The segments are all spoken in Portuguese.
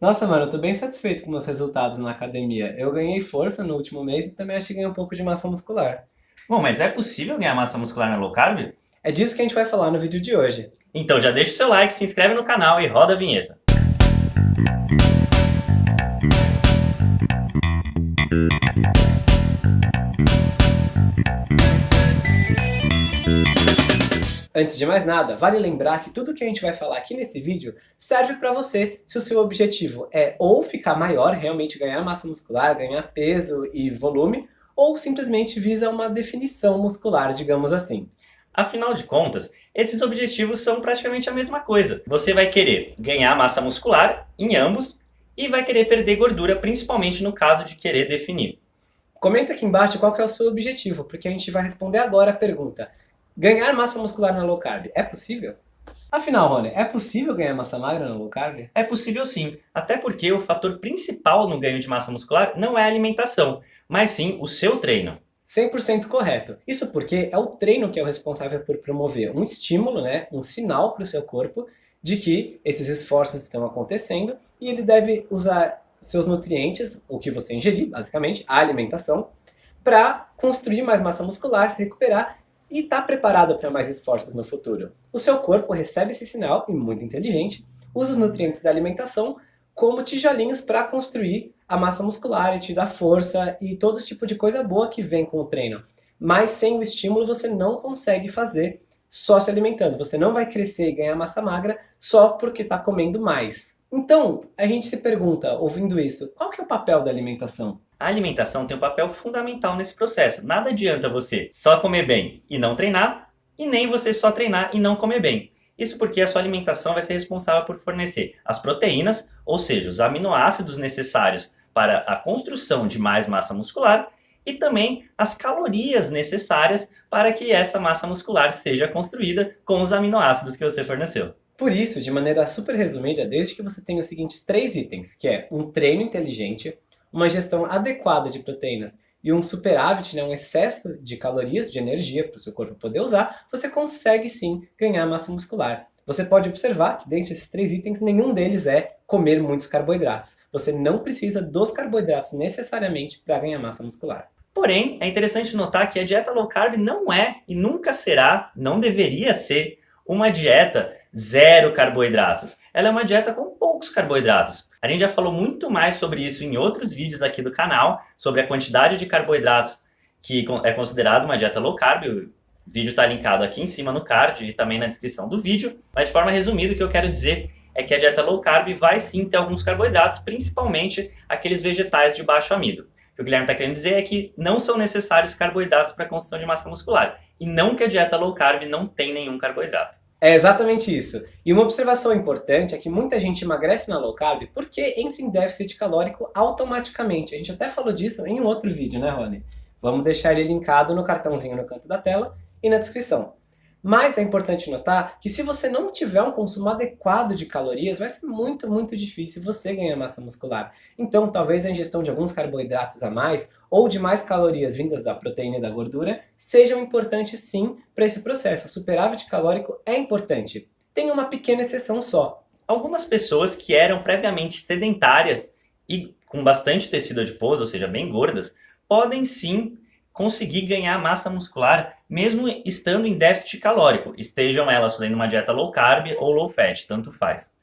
Nossa, mano, eu tô bem satisfeito com meus resultados na academia. Eu ganhei força no último mês e também acho que ganhei um pouco de massa muscular. Bom, mas é possível ganhar massa muscular na low carb? É disso que a gente vai falar no vídeo de hoje. Então já deixa o seu like, se inscreve no canal e roda a vinheta. Antes de mais nada, vale lembrar que tudo que a gente vai falar aqui nesse vídeo serve para você se o seu objetivo é ou ficar maior, realmente ganhar massa muscular, ganhar peso e volume, ou simplesmente visa uma definição muscular, digamos assim. Afinal de contas, esses objetivos são praticamente a mesma coisa. Você vai querer ganhar massa muscular em ambos e vai querer perder gordura, principalmente no caso de querer definir. Comenta aqui embaixo qual que é o seu objetivo, porque a gente vai responder agora a pergunta: ganhar massa muscular na low carb é possível? Afinal, Rony, é possível ganhar massa magra na low carb? É possível sim, até porque o fator principal no ganho de massa muscular não é a alimentação, mas sim o seu treino. 100% correto. Isso porque é o treino que é o responsável por promover um estímulo, né, um sinal para o seu corpo de que esses esforços estão acontecendo e ele deve usar seus nutrientes, o que você ingerir, basicamente, a alimentação, para construir mais massa muscular, se recuperar e estar preparado para mais esforços no futuro. O seu corpo recebe esse sinal, e muito inteligente, usa os nutrientes da alimentação como tijolinhos para construir a massa muscular e te dar força e todo tipo de coisa boa que vem com o treino. Mas sem o estímulo você não consegue fazer só se alimentando. Você não vai crescer e ganhar massa magra só porque está comendo mais. Então, a gente se pergunta, ouvindo isso, qual que é o papel da alimentação? A alimentação tem um papel fundamental nesse processo. Nada adianta você só comer bem e não treinar, e nem você só treinar e não comer bem. Isso porque a sua alimentação vai ser responsável por fornecer as proteínas, ou seja, os aminoácidos necessários para a construção de mais massa muscular, e também as calorias necessárias para que essa massa muscular seja construída com os aminoácidos que você forneceu. Por isso, de maneira super resumida, desde que você tenha os seguintes três itens, que é um treino inteligente, uma gestão adequada de proteínas e um superávit, né, um excesso de calorias, de energia para o seu corpo poder usar, você consegue sim ganhar massa muscular. Você pode observar que dentre esses três itens, nenhum deles é comer muitos carboidratos. Você não precisa dos carboidratos necessariamente para ganhar massa muscular. Porém, é interessante notar que a dieta low carb não é e nunca será, não deveria ser, uma dieta zero carboidratos. Ela é uma dieta com poucos carboidratos. A gente já falou muito mais sobre isso em outros vídeos aqui do canal, sobre a quantidade de carboidratos que é considerado uma dieta low carb. O vídeo está linkado aqui em cima no card e também na descrição do vídeo. Mas de forma resumida, o que eu quero dizer é que a dieta low carb vai sim ter alguns carboidratos, principalmente aqueles vegetais de baixo amido. O que o Guilherme está querendo dizer é que não são necessários carboidratos para a construção de massa muscular. E não que a dieta low carb não tem nenhum carboidrato. É exatamente isso. E uma observação importante é que muita gente emagrece na low carb porque entra em déficit calórico automaticamente. A gente até falou disso em um outro vídeo, né, Rony? Vamos deixar ele linkado no cartãozinho no canto da tela e na descrição. Mas é importante notar que se você não tiver um consumo adequado de calorias, vai ser muito, muito difícil você ganhar massa muscular. Então, talvez a ingestão de alguns carboidratos a mais ou de mais calorias vindas da proteína e da gordura sejam importantes sim para esse processo. O superávit calórico é importante. Tem uma pequena exceção só. Algumas pessoas que eram previamente sedentárias e com bastante tecido adiposo, ou seja, bem gordas, podem sim conseguir ganhar massa muscular mesmo estando em déficit calórico, estejam elas fazendo uma dieta low carb ou low fat, tanto faz.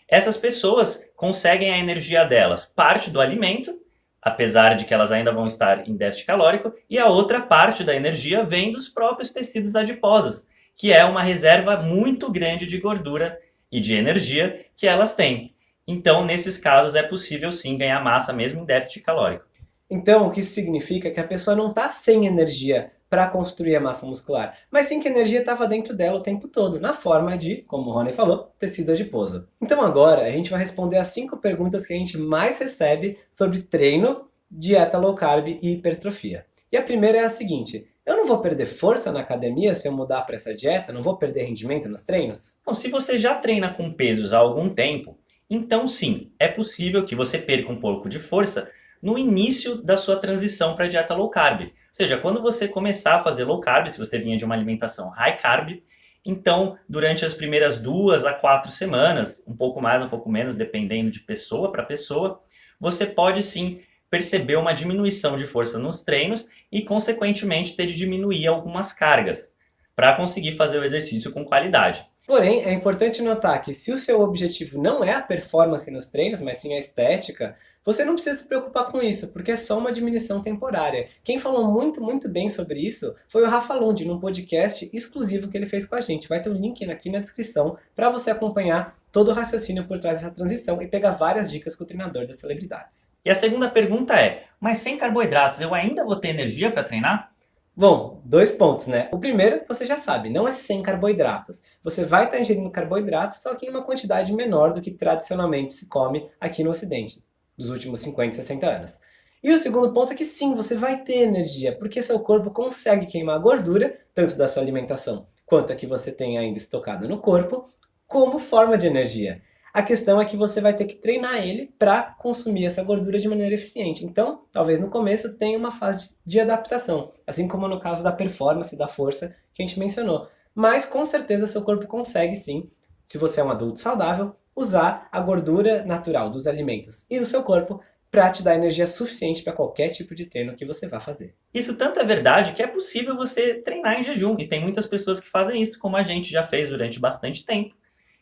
Essas pessoas conseguem a energia delas parte do alimento, apesar de que elas ainda vão estar em déficit calórico, e a outra parte da energia vem dos próprios tecidos adiposos, que é uma reserva muito grande de gordura e de energia que elas têm. Então, nesses casos, é possível sim ganhar massa mesmo em déficit calórico. Então, o que isso significa é que a pessoa não está sem energia para construir a massa muscular, mas sim que a energia estava dentro dela o tempo todo, na forma de, como o Rony falou, tecido adiposo. Então agora a gente vai responder as 5 perguntas que a gente mais recebe sobre treino, dieta low carb e hipertrofia. E a primeira é a seguinte: eu não vou perder força na academia se eu mudar para essa dieta? Não vou perder rendimento nos treinos? Bom, se você já treina com pesos há algum tempo, então sim, é possível que você perca um pouco de força no início da sua transição para a dieta low carb. Ou seja, quando você começar a fazer low carb, se você vinha de uma alimentação high carb, Então, durante as primeiras 2 a 4 semanas, um pouco mais, um pouco menos, dependendo de pessoa para pessoa, você pode sim perceber uma diminuição de força nos treinos e, consequentemente, ter de diminuir algumas cargas para conseguir fazer o exercício com qualidade. Porém, é importante notar que se o seu objetivo não é a performance nos treinos, mas sim a estética, você não precisa se preocupar com isso, porque é só uma diminuição temporária. Quem falou muito bem sobre isso foi o Rafa Lund, num podcast exclusivo que ele fez com a gente. Vai ter um link aqui na descrição para você acompanhar todo o raciocínio por trás dessa transição e pegar várias dicas com o treinador das celebridades. E a segunda pergunta é, mas sem carboidratos eu ainda vou ter energia para treinar? Bom, 2 pontos, né? O primeiro, você já sabe, não é sem carboidratos. Você vai estar ingerindo carboidratos, só que em uma quantidade menor do que tradicionalmente se come aqui no Ocidente, dos últimos 50, 60 anos. E o segundo ponto é que sim, você vai ter energia, porque seu corpo consegue queimar gordura, tanto da sua alimentação quanto a que você tem ainda estocada no corpo, como forma de energia. A questão é que você vai ter que treinar ele para consumir essa gordura de maneira eficiente. Então, talvez no começo tenha uma fase de adaptação, assim como no caso da performance, da força que a gente mencionou. Mas com certeza seu corpo consegue sim, se você é um adulto saudável, usar a gordura natural dos alimentos e do seu corpo para te dar energia suficiente para qualquer tipo de treino que você vá fazer. Isso tanto é verdade que é possível você treinar em jejum, e tem muitas pessoas que fazem isso, como a gente já fez durante bastante tempo.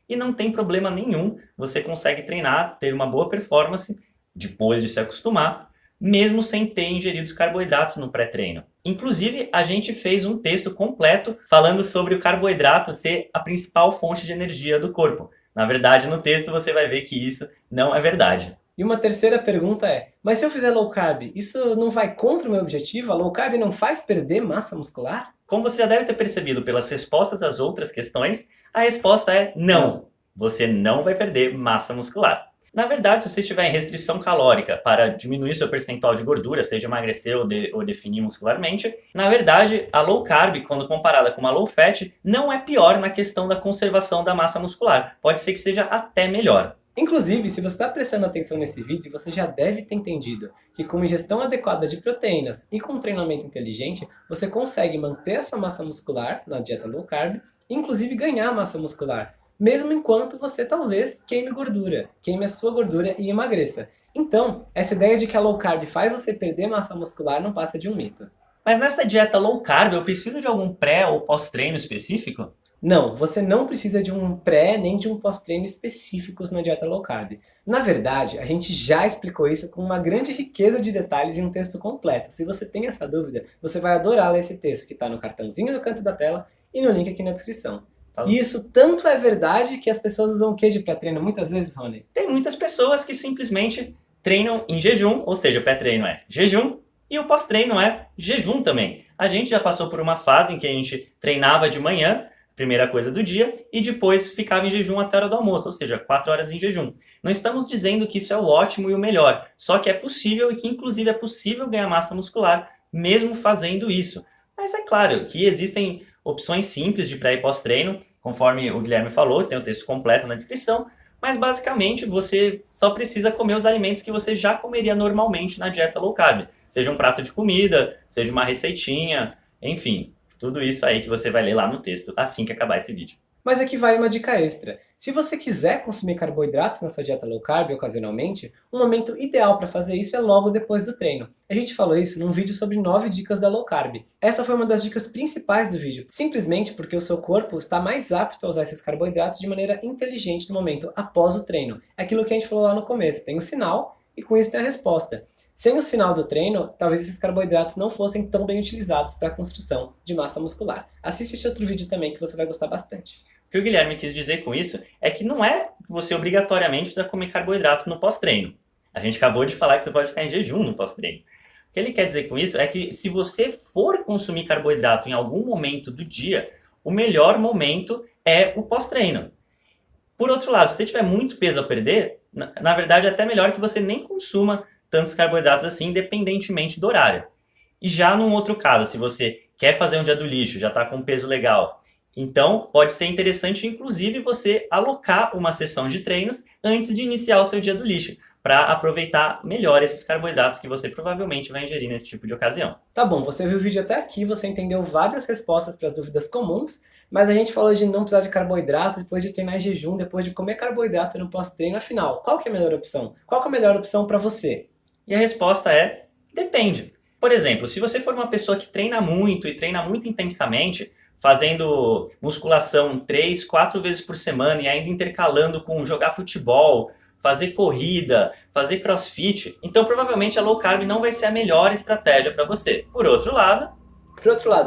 E não tem problema nenhum, você consegue treinar, ter uma boa performance, depois de se acostumar, mesmo sem ter ingerido os carboidratos no pré-treino. Inclusive, a gente fez um texto completo falando sobre o carboidrato ser a principal fonte de energia do corpo. Na verdade, no texto você vai ver que isso não é verdade. E uma terceira pergunta é, mas se eu fizer low carb, isso não vai contra o meu objetivo? A low carb não faz perder massa muscular? Como você já deve ter percebido pelas respostas às outras questões, a resposta é não. Você não vai perder massa muscular. Na verdade, se você estiver em restrição calórica para diminuir seu percentual de gordura, seja emagrecer ou definir muscularmente, na verdade, a low carb, quando comparada com uma low fat, não é pior na questão da conservação da massa muscular. Pode ser que seja até melhor. Inclusive, se você está prestando atenção nesse vídeo, você já deve ter entendido que com ingestão adequada de proteínas e com um treinamento inteligente, você consegue manter a sua massa muscular na dieta low carb e inclusive ganhar massa muscular, mesmo enquanto você talvez queime gordura, queime a sua gordura e emagreça. Então, essa ideia de que a low carb faz você perder massa muscular não passa de um mito. Mas nessa dieta low carb, eu preciso de algum pré ou pós-treino específico? Não, você não precisa de um pré nem de um pós-treino específicos na dieta low carb. Na verdade, a gente já explicou isso com uma grande riqueza de detalhes em um texto completo. Se você tem essa dúvida, você vai adorar ler esse texto que está no cartãozinho no canto da tela e no link aqui na descrição. E isso tanto é verdade que as pessoas usam o que de pré-treino muitas vezes, Rony? Tem muitas pessoas que simplesmente treinam em jejum, ou seja, o pré-treino é jejum e o pós-treino é jejum também. A gente já passou por uma fase em que a gente treinava de manhã, primeira coisa do dia, e depois ficava em jejum até a hora do almoço, ou seja, 4 horas em jejum. Não estamos dizendo que isso é o ótimo e o melhor, só que é possível e que inclusive é possível ganhar massa muscular mesmo fazendo isso. Mas é claro que existem opções simples de pré e pós-treino, conforme o Guilherme falou, tem o texto completo na descrição, mas basicamente você só precisa comer os alimentos que você já comeria normalmente na dieta low carb. Seja um prato de comida, seja uma receitinha, enfim, tudo isso aí que você vai ler lá no texto assim que acabar esse vídeo. Mas aqui vai uma dica extra. Se você quiser consumir carboidratos na sua dieta low carb ocasionalmente, um momento ideal para fazer isso é logo depois do treino. A gente falou isso num vídeo sobre 9 dicas da low carb. Essa foi uma das dicas principais do vídeo, simplesmente porque o seu corpo está mais apto a usar esses carboidratos de maneira inteligente no momento após o treino. É aquilo que a gente falou lá no começo, tem o sinal e com isso tem a resposta. Sem o sinal do treino, talvez esses carboidratos não fossem tão bem utilizados para a construção de massa muscular. Assiste esse outro vídeo também que você vai gostar bastante. O que o Guilherme quis dizer com isso é que não é que você obrigatoriamente precisa comer carboidratos no pós-treino. A gente acabou de falar que você pode ficar em jejum no pós-treino. O que ele quer dizer com isso é que se você for consumir carboidrato em algum momento do dia, o melhor momento é o pós-treino. Por outro lado, se você tiver muito peso a perder, na verdade é até melhor que você nem consuma tantos carboidratos assim, independentemente do horário. E já num outro caso, se você quer fazer um dia do lixo, já está com um peso legal, então pode ser interessante, inclusive, você alocar uma sessão de treinos antes de iniciar o seu dia do lixo, para aproveitar melhor esses carboidratos que você provavelmente vai ingerir nesse tipo de ocasião. Tá bom, você viu o vídeo até aqui, você entendeu várias respostas para as dúvidas comuns, mas a gente falou de não precisar de carboidrato depois de treinar em jejum, depois de comer carboidrato no pós-treino. Afinal, qual que é a melhor opção? Qual que é a melhor opção para você? E a resposta é: depende. Por exemplo, se você for uma pessoa que treina muito e treina muito intensamente, fazendo musculação 3, 4 vezes por semana e ainda intercalando com jogar futebol, fazer corrida, fazer crossfit, então provavelmente a low carb não vai ser a melhor estratégia para você. Por outro lado,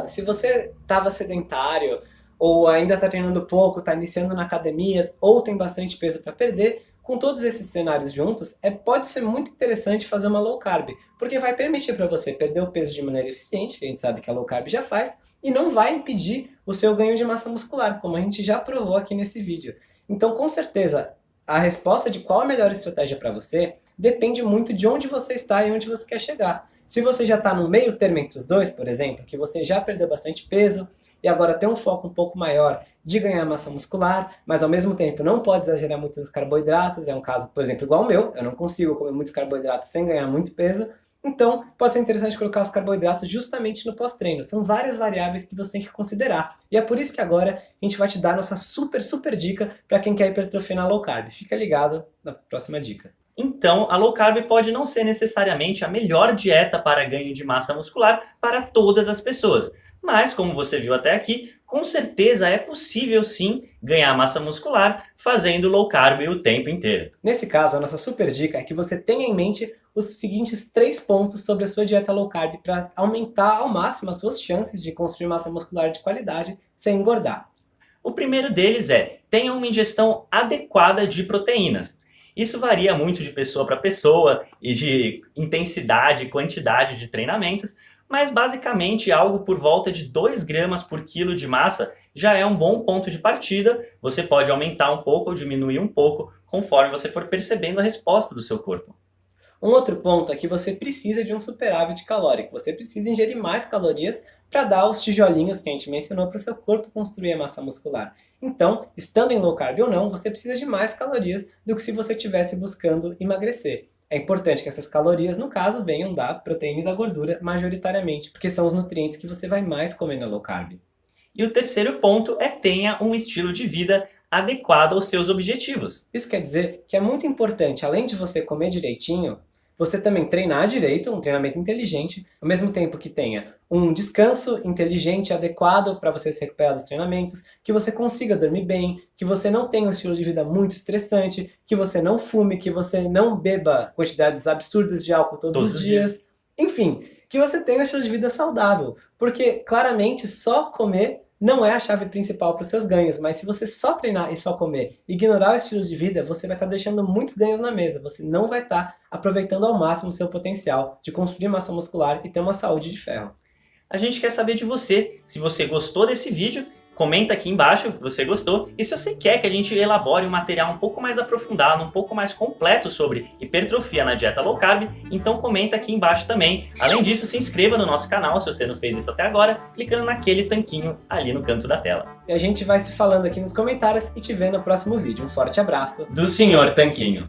se você estava sedentário, ou ainda está treinando pouco, está iniciando na academia, ou tem bastante peso para perder, com todos esses cenários juntos, pode ser muito interessante fazer uma low carb, porque vai permitir para você perder o peso de maneira eficiente, que a gente sabe que a low carb já faz, e não vai impedir o seu ganho de massa muscular, como a gente já provou aqui nesse vídeo. Então, com certeza, a resposta de qual a melhor estratégia para você depende muito de onde você está e onde você quer chegar. Se você já está no meio termo entre os dois, por exemplo, que você já perdeu bastante peso e agora tem um foco um pouco maior de ganhar massa muscular, mas ao mesmo tempo não pode exagerar muito nos carboidratos, é um caso, por exemplo, igual o meu, eu não consigo comer muitos carboidratos sem ganhar muito peso, então pode ser interessante colocar os carboidratos justamente no pós-treino. São várias variáveis que você tem que considerar. E é por isso que agora a gente vai te dar nossa super dica para quem quer hipertrofia na low carb. Fica ligado na próxima dica. então a low carb pode não ser necessariamente a melhor dieta para ganho de massa muscular para todas as pessoas. Mas, como você viu até aqui, com certeza é possível sim ganhar massa muscular fazendo low carb o tempo inteiro. Nesse caso, a nossa super dica é que você tenha em mente os seguintes 3 pontos sobre a sua dieta low carb para aumentar ao máximo as suas chances de construir massa muscular de qualidade sem engordar. O primeiro deles é: tenha uma ingestão adequada de proteínas. Isso varia muito de pessoa para pessoa e de intensidade e quantidade de treinamentos, mas basicamente algo por volta de 2 gramas por quilo de massa já é um bom ponto de partida. Você pode aumentar um pouco ou diminuir um pouco conforme você for percebendo a resposta do seu corpo. Um outro ponto é que você precisa de um superávit calórico, você precisa ingerir mais calorias para dar os tijolinhos que a gente mencionou para o seu corpo construir a massa muscular. Então, estando em low carb ou não, você precisa de mais calorias do que se você estivesse buscando emagrecer. É importante que essas calorias, no caso, venham da proteína e da gordura majoritariamente, porque são os nutrientes que você vai mais comer na low carb. E o terceiro ponto é: tenha um estilo de vida adequado aos seus objetivos. Isso quer dizer que é muito importante, além de você comer direitinho, você também treinar direito, um treinamento inteligente, ao mesmo tempo que tenha um descanso inteligente, adequado para você se recuperar dos treinamentos, que você consiga dormir bem, que você não tenha um estilo de vida muito estressante, que você não fume, que você não beba quantidades absurdas de álcool todos os dias. Enfim, que você tenha um estilo de vida saudável, porque claramente só comer não é a chave principal para os seus ganhos, mas se você só treinar e só comer, ignorar o estilo de vida, você vai estar deixando muitos ganhos na mesa, você não vai estar aproveitando ao máximo o seu potencial de construir massa muscular e ter uma saúde de ferro. A gente quer saber de você. Se você gostou desse vídeo, comenta aqui embaixo que você gostou. E se você quer que a gente elabore um material um pouco mais aprofundado, um pouco mais completo sobre hipertrofia na dieta low carb, então comenta aqui embaixo também. Além disso, se inscreva no nosso canal se você não fez isso até agora, clicando naquele tanquinho ali no canto da tela. E a gente vai se falando aqui nos comentários e te vê no próximo vídeo. Um forte abraço do Sr. Tanquinho.